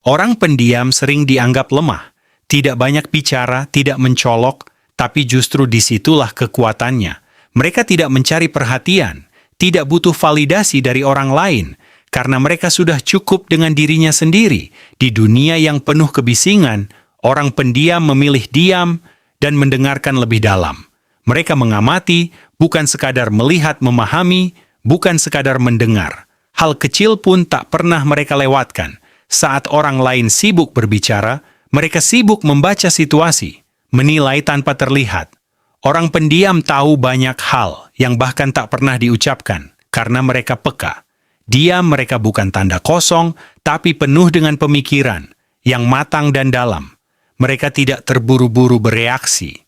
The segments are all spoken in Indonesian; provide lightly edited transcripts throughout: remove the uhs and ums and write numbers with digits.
Orang pendiam sering dianggap lemah, tidak banyak bicara, tidak mencolok, tapi justru disitulah kekuatannya. Mereka tidak mencari perhatian, tidak butuh validasi dari orang lain, karena mereka sudah cukup dengan dirinya sendiri. Di dunia yang penuh kebisingan, orang pendiam memilih diam dan mendengarkan lebih dalam. Mereka mengamati, bukan sekadar melihat memahami, bukan sekadar mendengar. Hal kecil pun tak pernah mereka lewatkan. Saat orang lain sibuk berbicara, mereka sibuk membaca situasi, menilai tanpa terlihat. Orang pendiam tahu banyak hal yang bahkan tak pernah diucapkan, karena mereka peka. Diam mereka bukan tanda kosong, tapi penuh dengan pemikiran yang matang dan dalam. Mereka tidak terburu-buru bereaksi,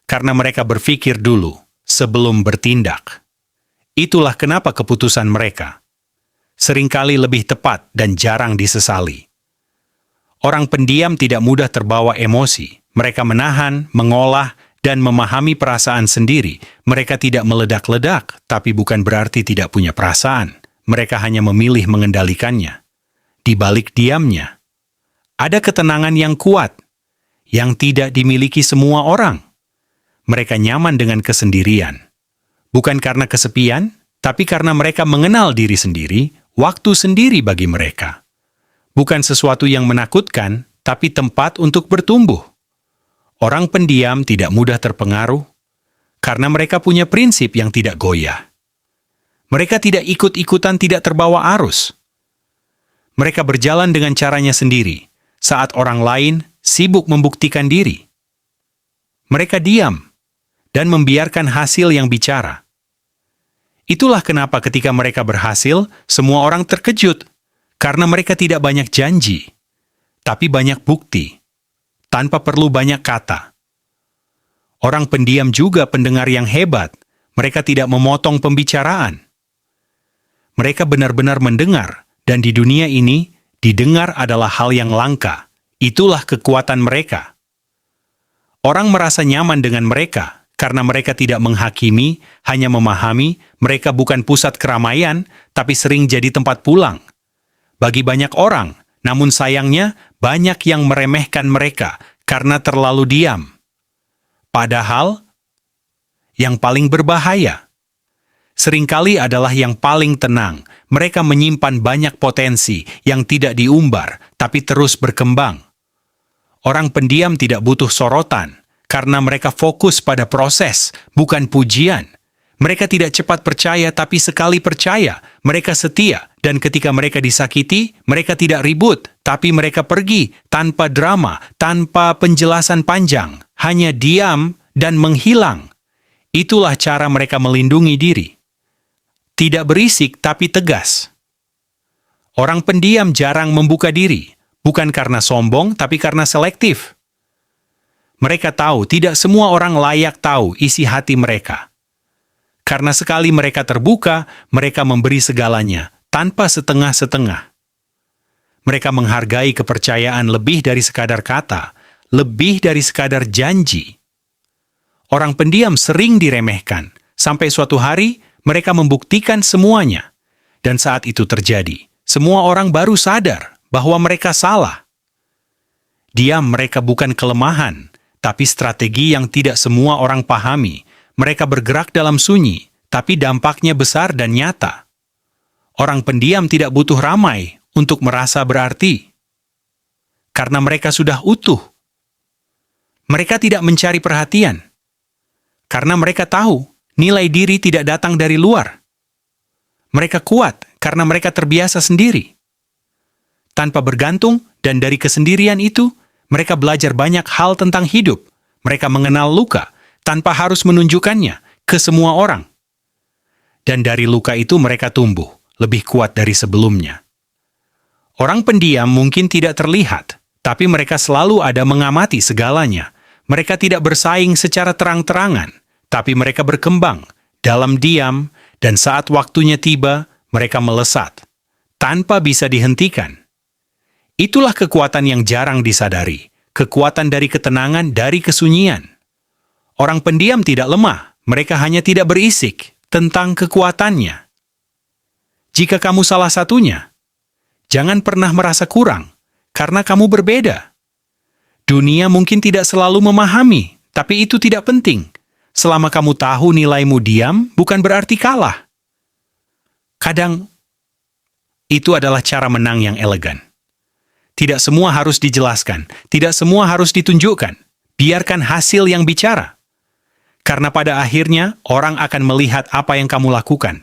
karena mereka berpikir dulu sebelum bertindak. Itulah kenapa keputusan mereka seringkali lebih tepat dan jarang disesali. Orang pendiam tidak mudah terbawa emosi. Mereka menahan, mengolah, dan memahami perasaan sendiri. Mereka tidak meledak-ledak, tapi bukan berarti tidak punya perasaan. Mereka hanya memilih mengendalikannya. Di balik diamnya, ada ketenangan yang kuat, yang tidak dimiliki semua orang. Mereka nyaman dengan kesendirian. Bukan karena kesepian, tapi karena mereka mengenal diri sendiri, waktu sendiri bagi mereka. Bukan sesuatu yang menakutkan, tapi tempat untuk bertumbuh. Orang pendiam tidak mudah terpengaruh, karena mereka punya prinsip yang tidak goyah. Mereka tidak ikut-ikutan, tidak terbawa arus. Mereka berjalan dengan caranya sendiri, saat orang lain sibuk membuktikan diri. Mereka diam, dan membiarkan hasil yang bicara. Itulah kenapa ketika mereka berhasil, semua orang terkejut, karena mereka tidak banyak janji, tapi banyak bukti, tanpa perlu banyak kata. Orang pendiam juga pendengar yang hebat, mereka tidak memotong pembicaraan. Mereka benar-benar mendengar, dan di dunia ini, didengar adalah hal yang langka. Itulah kekuatan mereka. Orang merasa nyaman dengan mereka, karena mereka tidak menghakimi, hanya memahami. Mereka bukan pusat keramaian, tapi sering jadi tempat pulang bagi banyak orang. Namun sayangnya, banyak yang meremehkan mereka karena terlalu diam. Padahal, yang paling berbahaya seringkali adalah yang paling tenang. Mereka menyimpan banyak potensi yang tidak diumbar, tapi terus berkembang. Orang pendiam tidak butuh sorotan, karena mereka fokus pada proses, bukan pujian. Mereka tidak cepat percaya, tapi sekali percaya, mereka setia. Dan ketika mereka disakiti, mereka tidak ribut, tapi mereka pergi tanpa drama, tanpa penjelasan panjang, hanya diam dan menghilang. Itulah cara mereka melindungi diri. Tidak berisik, tapi tegas. Orang pendiam jarang membuka diri, bukan karena sombong, tapi karena selektif. Mereka tahu tidak semua orang layak tahu isi hati mereka. Karena sekali mereka terbuka, mereka memberi segalanya, tanpa setengah-setengah. Mereka menghargai kepercayaan lebih dari sekadar kata, lebih dari sekadar janji. Orang pendiam sering diremehkan, sampai suatu hari mereka membuktikan semuanya. Dan saat itu terjadi, semua orang baru sadar bahwa mereka salah. Diam mereka bukan kelemahan, tapi strategi yang tidak semua orang pahami. Mereka bergerak dalam sunyi, tapi dampaknya besar dan nyata. Orang pendiam tidak butuh ramai untuk merasa berarti, karena mereka sudah utuh. Mereka tidak mencari perhatian, karena mereka tahu nilai diri tidak datang dari luar. Mereka kuat karena mereka terbiasa sendiri. Tanpa bergantung, dan dari kesendirian itu, mereka belajar banyak hal tentang hidup. Mereka mengenal luka tanpa harus menunjukkannya ke semua orang. Dan dari luka itu mereka tumbuh lebih kuat dari sebelumnya. Orang pendiam mungkin tidak terlihat, tapi mereka selalu ada mengamati segalanya. Mereka tidak bersaing secara terang-terangan, tapi mereka berkembang dalam diam, dan saat waktunya tiba, mereka melesat tanpa bisa dihentikan. Itulah kekuatan yang jarang disadari, kekuatan dari ketenangan, dari kesunyian. Orang pendiam tidak lemah, mereka hanya tidak berisik tentang kekuatannya. Jika kamu salah satunya, jangan pernah merasa kurang, karena kamu berbeda. Dunia mungkin tidak selalu memahami, tapi itu tidak penting. Selama kamu tahu nilaimu diam, bukan berarti kalah. Kadang, itu adalah cara menang yang elegan. Tidak semua harus dijelaskan, tidak semua harus ditunjukkan. Biarkan hasil yang bicara. Karena pada akhirnya, orang akan melihat apa yang kamu lakukan.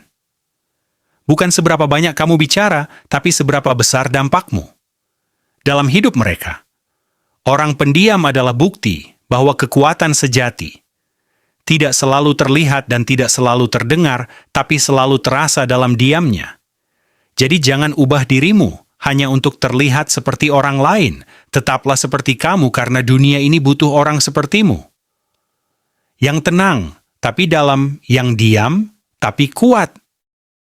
Bukan seberapa banyak kamu bicara, tapi seberapa besar dampakmu. Dalam hidup mereka, orang pendiam adalah bukti bahwa kekuatan sejati tidak selalu terlihat dan tidak selalu terdengar, tapi selalu terasa dalam diamnya. Jadi jangan ubah dirimu hanya untuk terlihat seperti orang lain. Tetaplah seperti kamu karena dunia ini butuh orang sepertimu. Yang tenang, tapi dalam, yang diam, tapi kuat.